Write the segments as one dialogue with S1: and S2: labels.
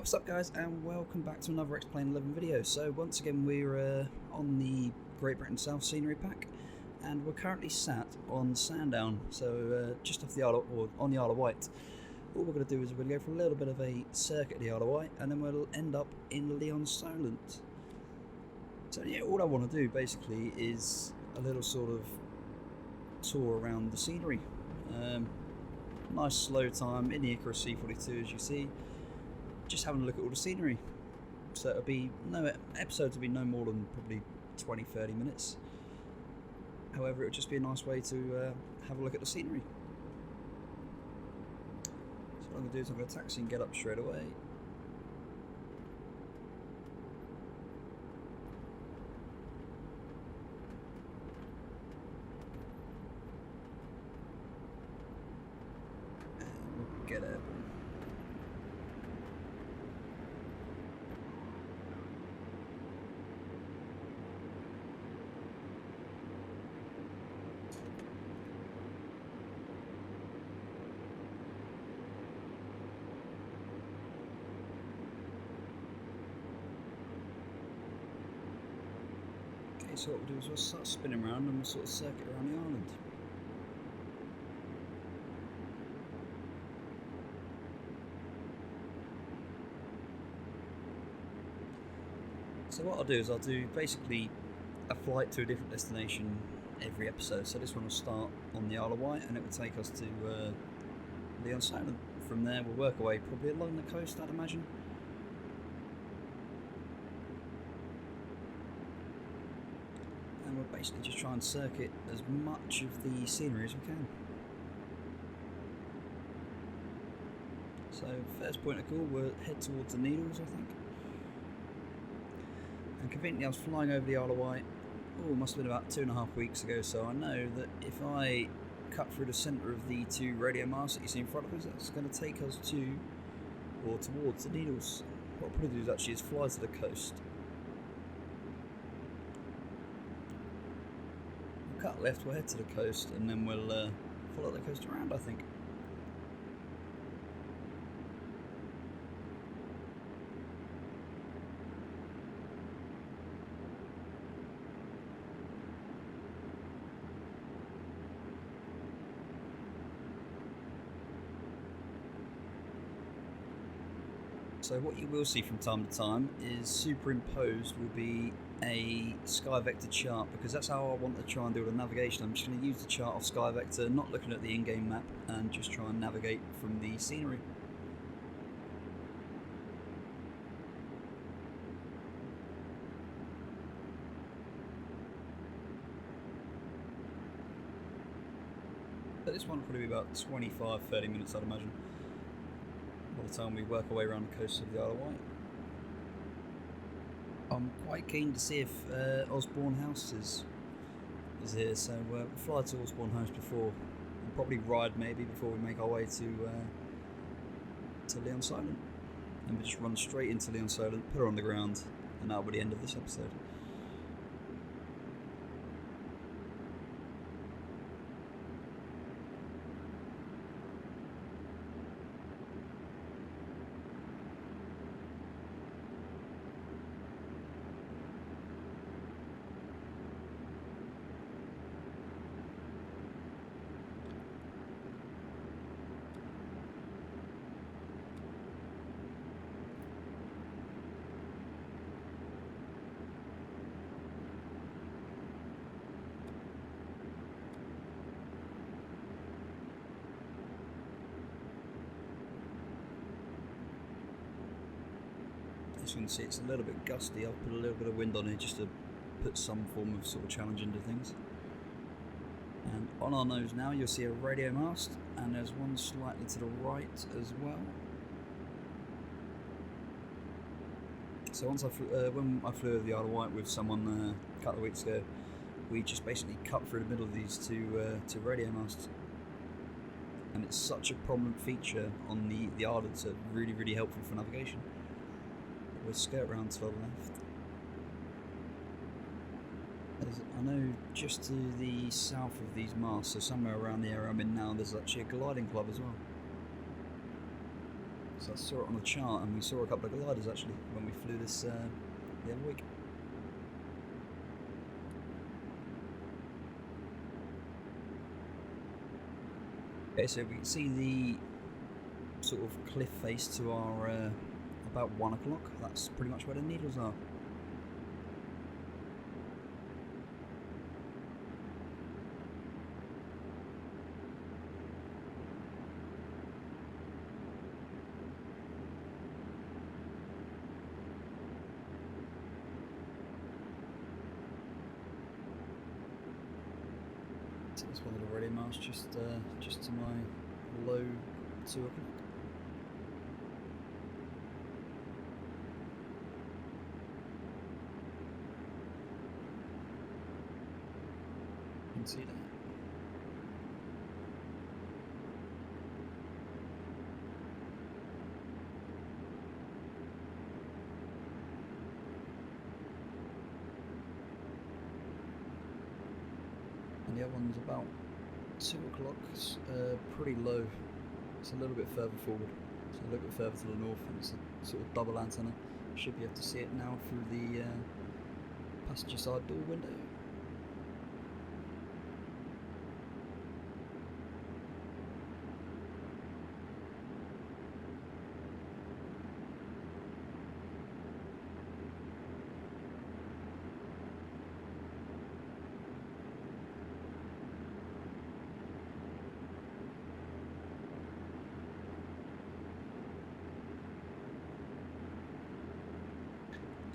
S1: What's up guys, and welcome back to another X-Plane 11 video. So once again we're on the Great Britain South Scenery Pack, and we're currently sat on Sandown, so just off the Isle of, or on the Isle of Wight. What we're going to do is we're going to go for a little bit of a circuit at the Isle of Wight, and then we'll end up in Lee-on-Solent. So yeah, all I want to do basically is a little sort of tour around the scenery. Nice slow time in the Ikarus C42 as you see. Just having a look at all the scenery. So it'll be episodes will be no more than probably 20-30 minutes. However, it'll just be a nice way to have a look at the scenery. So what I'm going to do is I'm going to taxi and get up straight away. And we'll get it. So what we'll do is we'll start spinning around and we'll sort of circuit around the island. So what I'll do is I'll do basically a flight to a different destination every episode. So this one will start on the Isle of Wight and it will take us to Lee-on-Solent. From there we'll work away probably along the coast, I'd imagine. We'll basically just try and circuit as much of the scenery as we can. So first point of call, we'll head towards the Needles, I think. And conveniently I was flying over the Isle of Wight, it must have been about 2.5 weeks ago, so I know that if I cut through the centre of the two radio masts that you see in front of us, that's going to take us to, or towards the Needles. What I'll probably do is actually fly to the coast. Cut left, we'll head to the coast and then we'll follow the coast around, I think. So what you will see from time to time is superimposed will be a Sky Vector chart, because that's how I want to try and do the navigation. I'm just going to use the chart of Sky Vector, not looking at the in-game map, and just try and navigate from the scenery. But this one will probably be about 25-30 minutes, I'd imagine, by the time we work our way around the coast of the Isle of Wight. I'm quite keen to see if Osborne House is here, so we'll fly to Osborne House before, and probably ride maybe before we make our way to Lee-on-Solent, and we just run straight into Lee-on-Solent, put her on the ground, and that'll be the end of this episode. As you can see, it's a little bit gusty. I'll put a little bit of wind on here just to put some form of sort of challenge into things. And on our nose now you'll see a radio mast, and there's one slightly to the right as well. So once when I flew over the Isle of Wight with someone a couple of weeks ago, we just basically cut through the middle of these two radio masts. And it's such a prominent feature on the island, so really helpful for navigation. We'll skirt around to the left. I know just to the south of these masts, so somewhere around the area I'm in now, there's actually a gliding club as well. So I saw it on the chart, and we saw a couple of gliders actually when we flew this the other week. Okay, so we can see the sort of cliff face to our about 1 o'clock. That's pretty much where the needles are. So this one already mast just to my low 2 o'clock. You can see that. And the other one's about 2 o'clock. It's pretty low. It's a little bit further forward. It's a little bit further to the north, and it's a sort of double antenna. Should be able to see it now through the passenger side door window.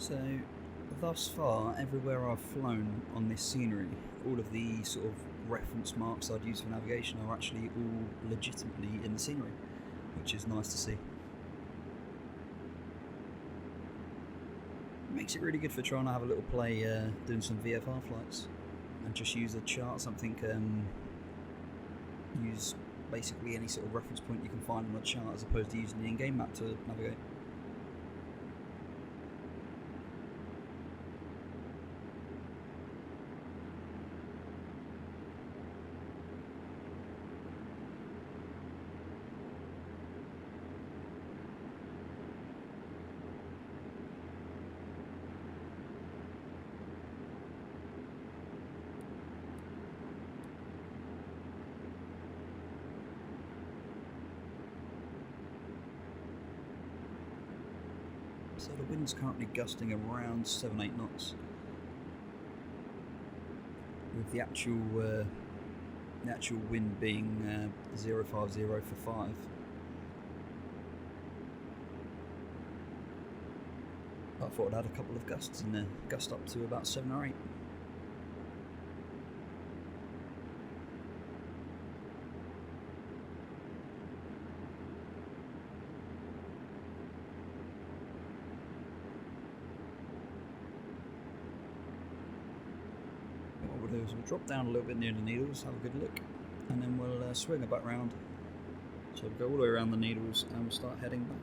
S1: So, thus far, everywhere I've flown on this scenery, all of the sort of reference marks I'd use for navigation are actually all legitimately in the scenery, which is nice to see. It makes it really good for trying to have a little play doing some VFR flights, and just use a chart, something, use basically any sort of reference point you can find on a chart as opposed to using the in-game map to navigate. So the wind's currently gusting around 7-8 knots, with the actual wind being 050 for 5. I thought I'd add a couple of gusts in there, gust up to about 7 or 8. What we'll do is we'll drop down a little bit near the needles, have a good look, and then we'll swing it back round. So we'll go all the way around the needles and we'll start heading back.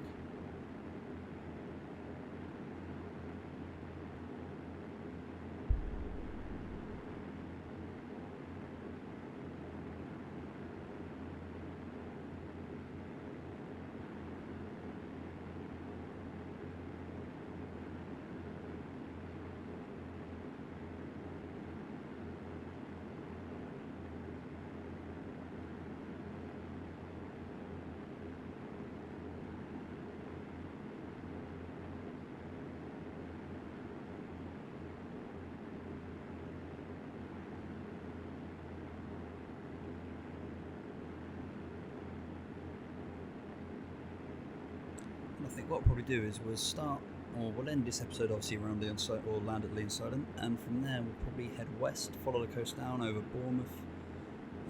S1: I think what we'll probably do is we'll end this episode obviously around Lee-on-Solent, or land at Lee-on-Solent, and from there we'll probably head west, follow the coast down over Bournemouth,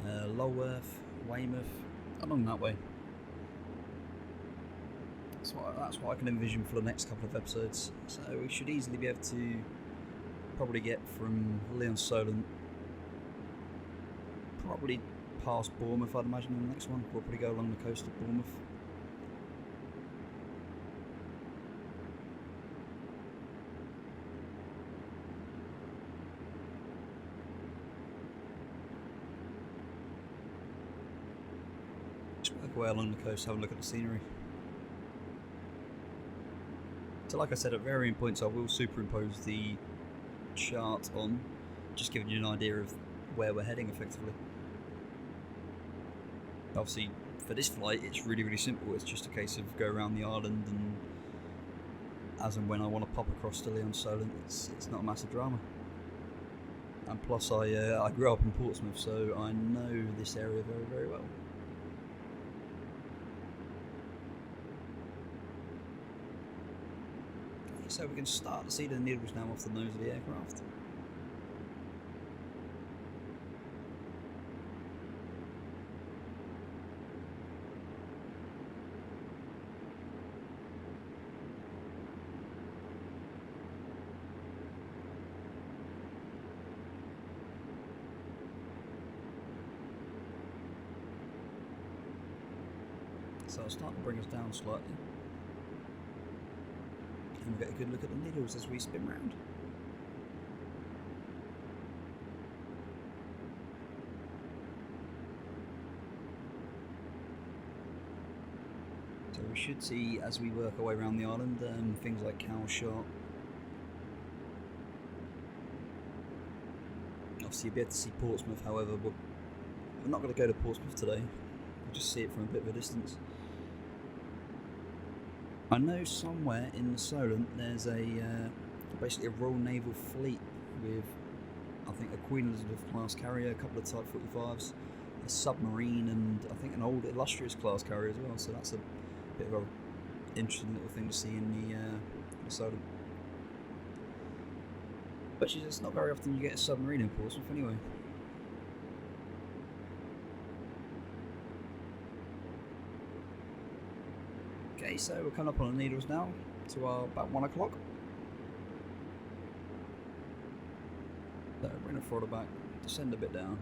S1: Lulworth, Weymouth, along that way. That's what I can envision for the next couple of episodes. So we should easily be able to probably get from Lee-on-Solent probably past Bournemouth, I'd imagine, in the next one. We'll probably go along the coast of Bournemouth. Just work our way along the coast, have a look at the scenery. So like I said, at varying points I will superimpose the chart on, just giving you an idea of where we're heading effectively. Obviously for this flight it's really simple, it's just a case of go around the island, and as and when I want to pop across to Lee-on-Solent, it's not a massive drama. And plus I grew up in Portsmouth, so I know this area very well. Okay, so we can start to see the needles now off the nose of the aircraft. So I'll start to bring us down slightly, and we'll get a good look at the needles as we spin round. So we should see, as we work our way around the island, things like cow shot. Obviously you'll be able to see Portsmouth, however we're not going to go to Portsmouth today, we'll just see it from a bit of a distance. I know somewhere in the Solent there's basically a Royal Naval fleet with, I think, a Queen Elizabeth class carrier, a couple of Type 45s, a submarine, and I think an old Illustrious class carrier as well. So that's a bit of an interesting little thing to see in the Solent. But it's not very often you get a submarine in Portsmouth anyway. Okay, so we're coming up on the needles now to about 1 o'clock. So bring the throttle back, descend a bit down.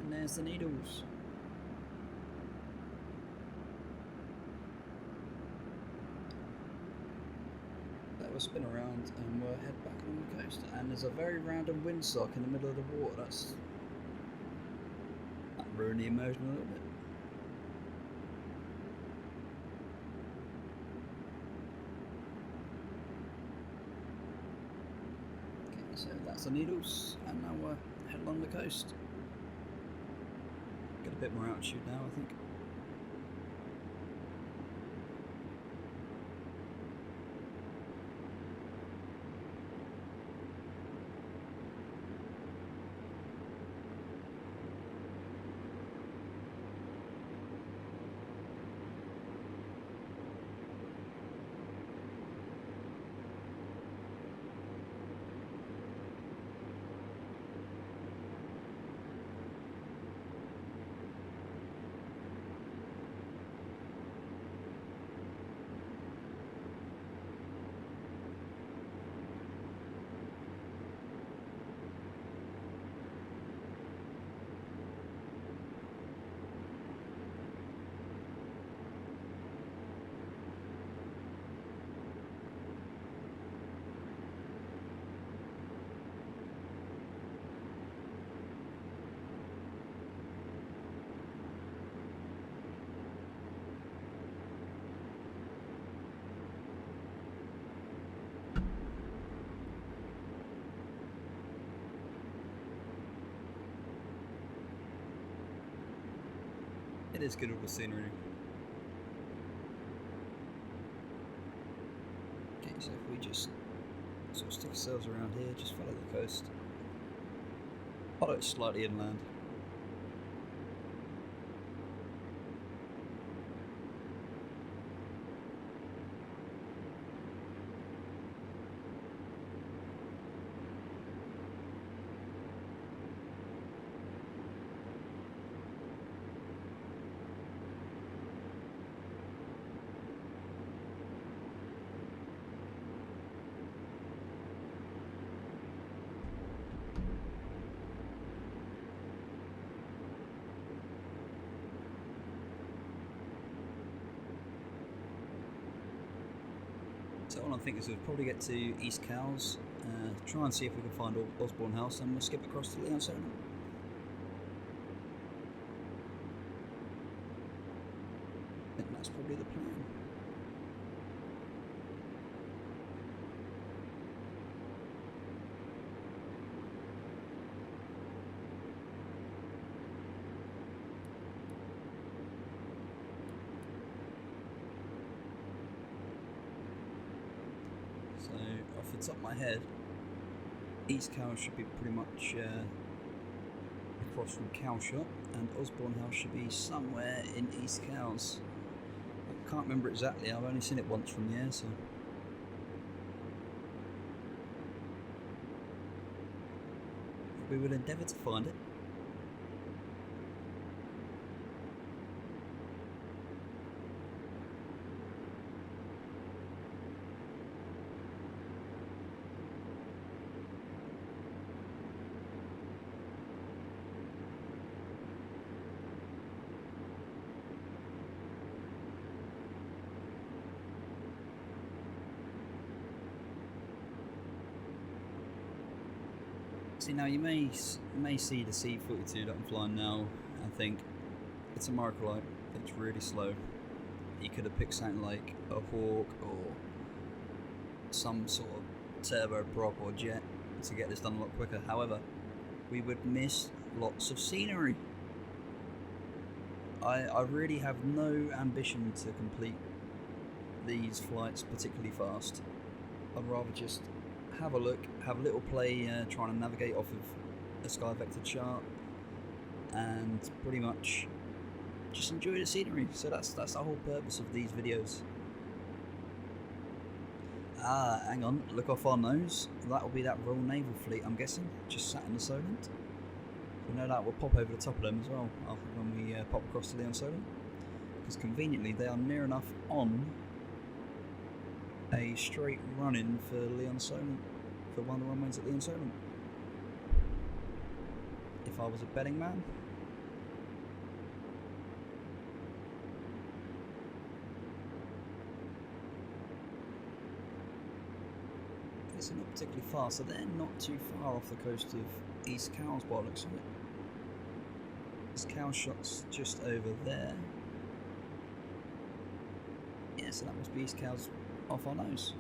S1: And there's the needles. We'll spin around and we'll head back along the coast, and there's a very random windsock in the middle of the water. That ruined the immersion a little bit. Okay, so that's the needles, and now we'll head along the coast. Get a bit more altitude now, I think. It is good with the scenery. Okay, so if we just sort of stick ourselves around here, just follow the coast. Follow it slightly inland. So all I'm thinking is we'll probably get to East Cowes, try and see if we can find Osborne House, and we'll skip across to Lee-on-Solent. I think that's probably the plan. So, off the top of my head, East Cowes should be pretty much across from Cowshot, and Osborne House should be somewhere in East Cowes. I can't remember exactly, I've only seen it once from the air, so... we will endeavour to find it. See, now you may see the C42 that I'm flying now and think it's a microlight, it's really slow. You could have picked something like a Hawk or some sort of turboprop or jet to get this done a lot quicker. However, we would miss lots of scenery. I really have no ambition to complete these flights particularly fast. I'd rather just have a look, have a little play trying to navigate off of a sky vector chart, and pretty much just enjoy the scenery. So that's the whole purpose of these videos. Ah, hang on, look off our nose. That will be that Royal Naval Fleet, I'm guessing, just sat in the Solent. So no doubt we'll pop over the top of them as well when we pop across to Lee-on-Solent, because conveniently they are near enough on a straight run-in for Lee-on-Solent, for one of the runways at Lee-on-Solent. If I was a betting man, it's not particularly far, so they're not too far off the coast of East Cowes by the looks of it. This Cowshot's just over there. Yeah, so that must be East Cowes off our nose.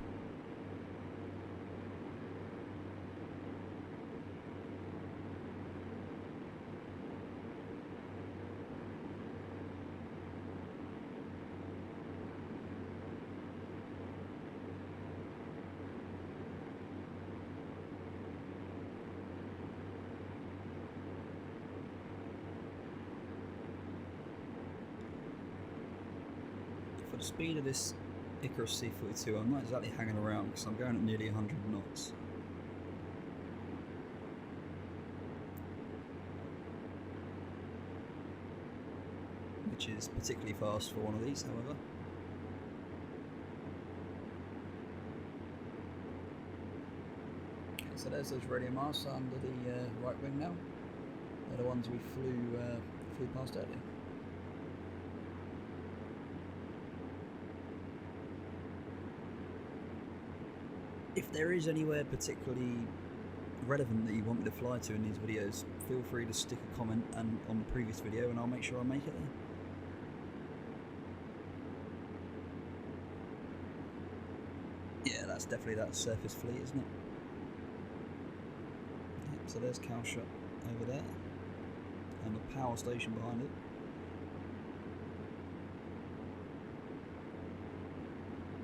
S1: For the speed of this Ikarus C42, I'm not exactly hanging around because I'm going at nearly 100 knots. Which is particularly fast for one of these, however. Okay, so there's those radio masts under the right wing now. They're the ones we flew past earlier. If there is anywhere particularly relevant that you want me to fly to in these videos, feel free to stick a comment on the previous video and I'll make sure I make it there. Yeah, that's definitely that surface fleet, isn't it? Yep, so there's Cowshot over there and the power station behind it.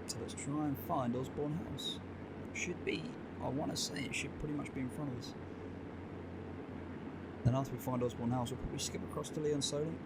S1: So let's try and find Osborne House. Should be, I want to say it should pretty much be in front of us. Then after we find Osborne House, we'll probably skip across to Lee-on-Solent.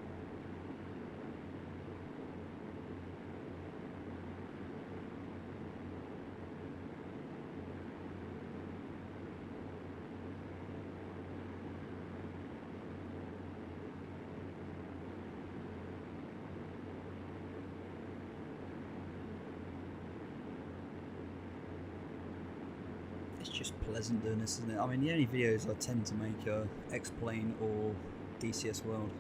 S1: Just pleasant doing this, isn't it? I mean, the only videos I tend to make are X-Plane or DCS World.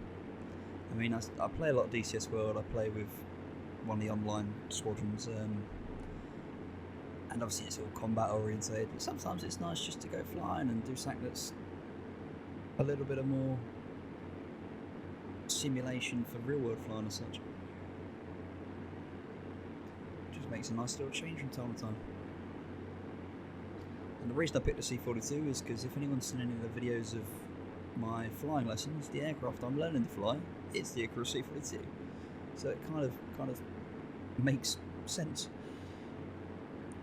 S1: I mean, I play a lot of DCS World. I play with one of the online squadrons, and obviously it's all combat orientated, but sometimes it's nice just to go flying and do something that's a little bit of more simulation for real world flying and such. Just makes a nice little change from time to time. And the reason I picked the C42 is because if anyone's seen any of the videos of my flying lessons, the aircraft I'm learning to fly, it's the Ikarus C42. So it kind of makes sense.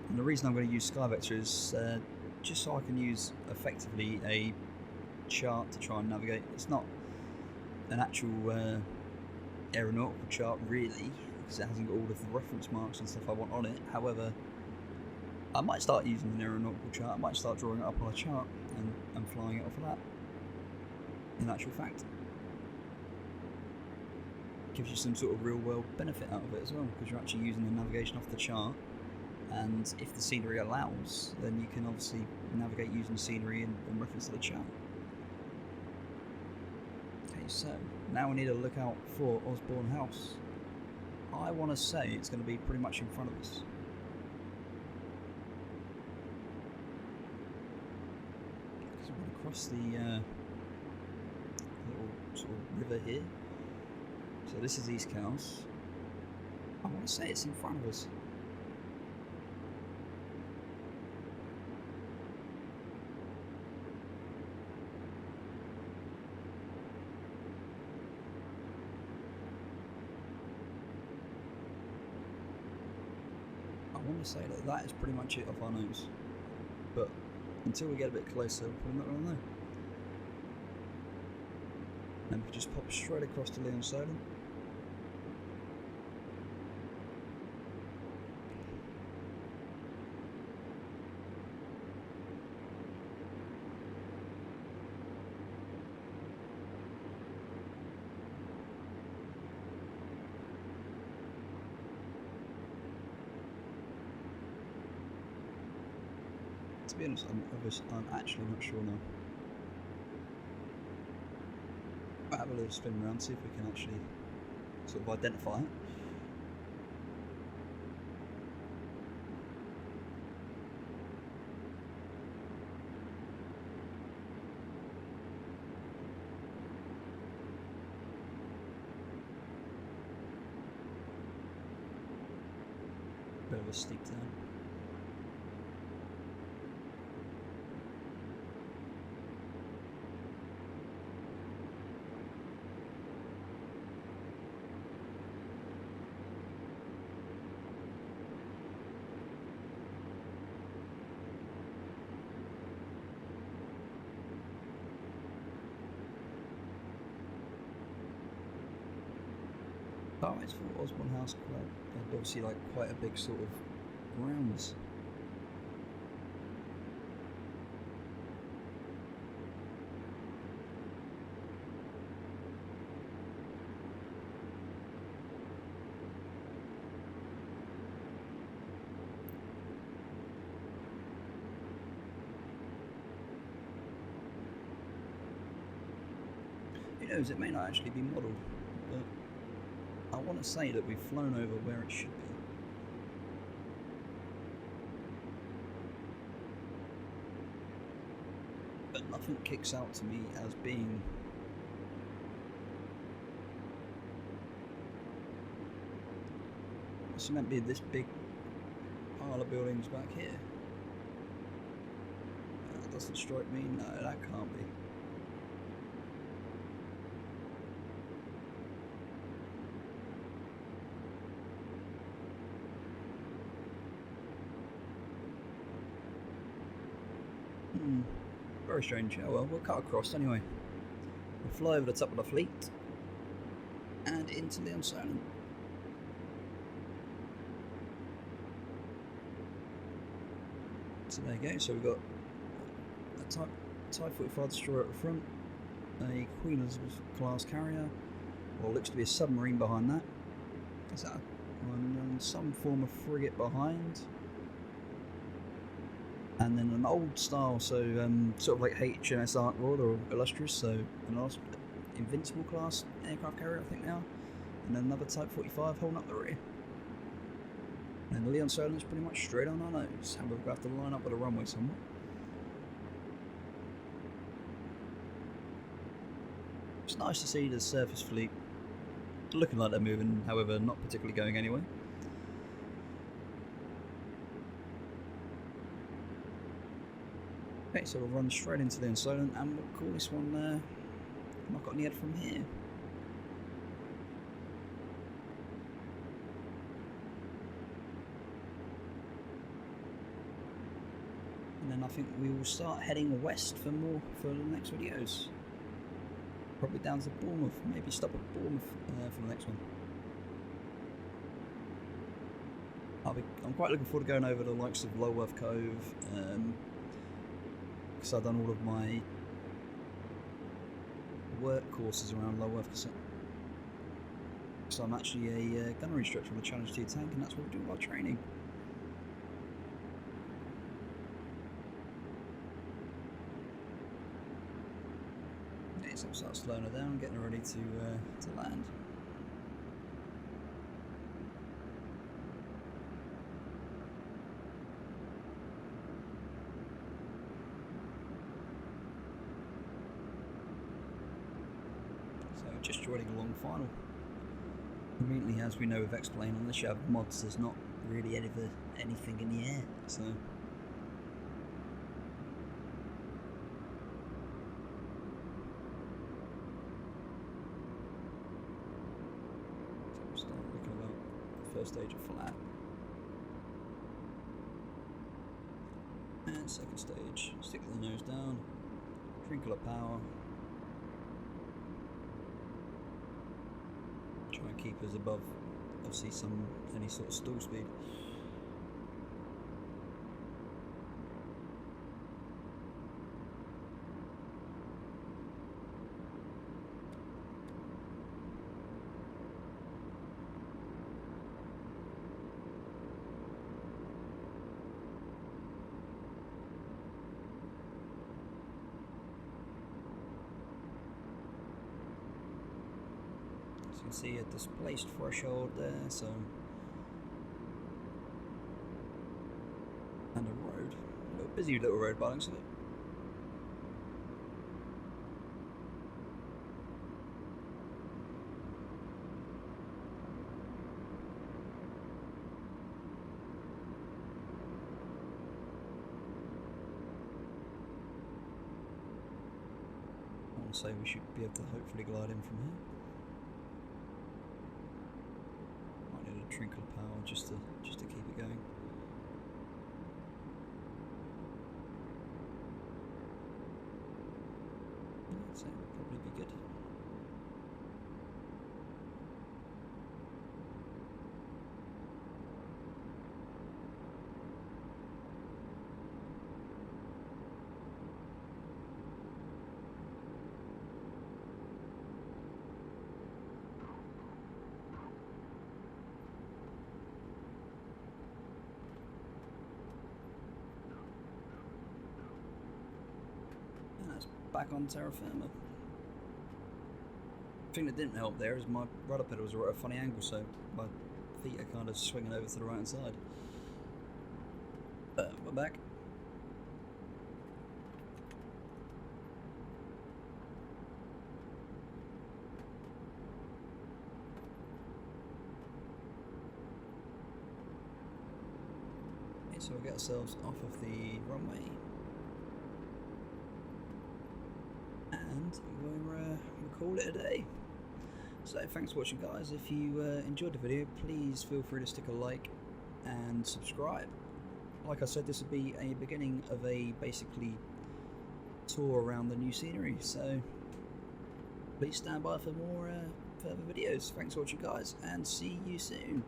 S1: And the reason I'm going to use Sky Vector is just so I can use effectively a chart to try and navigate. It's not an actual aeronautical chart really, because it hasn't got all of the reference marks and stuff I want on it. However, I might start using an aeronautical chart. I might start drawing it up on a chart and flying it off of that. In actual fact, gives you some sort of real world benefit out of it as well, because you're actually using the navigation off the chart, and if the scenery allows, then you can obviously navigate using scenery in reference to the chart. Okay, so now we need to look out for Osborne House. I want to say it's going to be pretty much in front of us. Because we're going to cross the little sort of river here. So this is East Cowes. I want to say it's in front of us. I want to say that that is pretty much it off our nose. But until we get a bit closer, we're probably not going to know. And we can just pop straight across to Lee-on-Solent. To be honest, I'm actually not sure now. I'll have a little spin around, see if we can actually sort of identify it. Bit of a steep turn. Oh, it's for Osborne House Club. And obviously, like quite a big sort of grounds. Who knows? It may not actually be modelled, but I want to say that we've flown over where it should be. But nothing kicks out to me as being what's meant to be this big pile of buildings back here. That doesn't strike me. No, that can't be. Very strange. Oh well, we'll cut across anyway. We'll fly over the top of the fleet and into Lee-on-Solent. So there you go. So we've got a Type 45 destroyer at the front, a Queen Elizabeth class carrier, or looks to be a submarine behind that. Is that some form of frigate behind? And then an old style, so sort of like HMS Arkwright or Illustrious, so an Invincible class aircraft carrier I think now, and then another Type 45 holding up the rear. And the Lee-on-Solent is pretty much straight on our nose. However, we'll have to line up with a runway somewhere. It's nice to see the surface fleet looking like they're moving, however not particularly going anywhere. Okay, so we'll run straight into the Lee-on-Solent and we'll call this one Knock on the Head from here. And then I think we will start heading west for the next videos. Probably down to Bournemouth, maybe stop at Bournemouth for the next one. I'm quite looking forward to going over the likes of Lulworth Cove, because I've done all of my work courses around Lulworth, so I'm actually a gunnery instructor on the Challenge 2 tank, and that's what we do our training. Okay, so I'll start slowing her down, getting her ready to land. Just joining along final. Conveniently, as we know with X-Plane, unless you have mods, there's not really anything in the air, so... we'll start looking about the first stage of flat. And second stage, stick the nose down, trickle of power. Try and keep us above, obviously, any sort of stall speed. You can see a displaced threshold there, so, and a road, a little busy little road by the looks of it. I want to say we should be able to hopefully glide in from here. Trinkle power just to keep it going. I'd say it would probably be good. Back on terra firma. The thing that didn't help there is my rudder pedals are at a funny angle, so my feet are kind of swinging over to the right hand side. We're back. Okay, so we'll get ourselves off of the runway. And we'll call it a day. So thanks for watching, guys. If you enjoyed the video, please feel free to stick a like and subscribe. Like I said, this will be a beginning of a basically tour around the new scenery, so please stand by for more further videos. Thanks for watching, guys, and see you soon.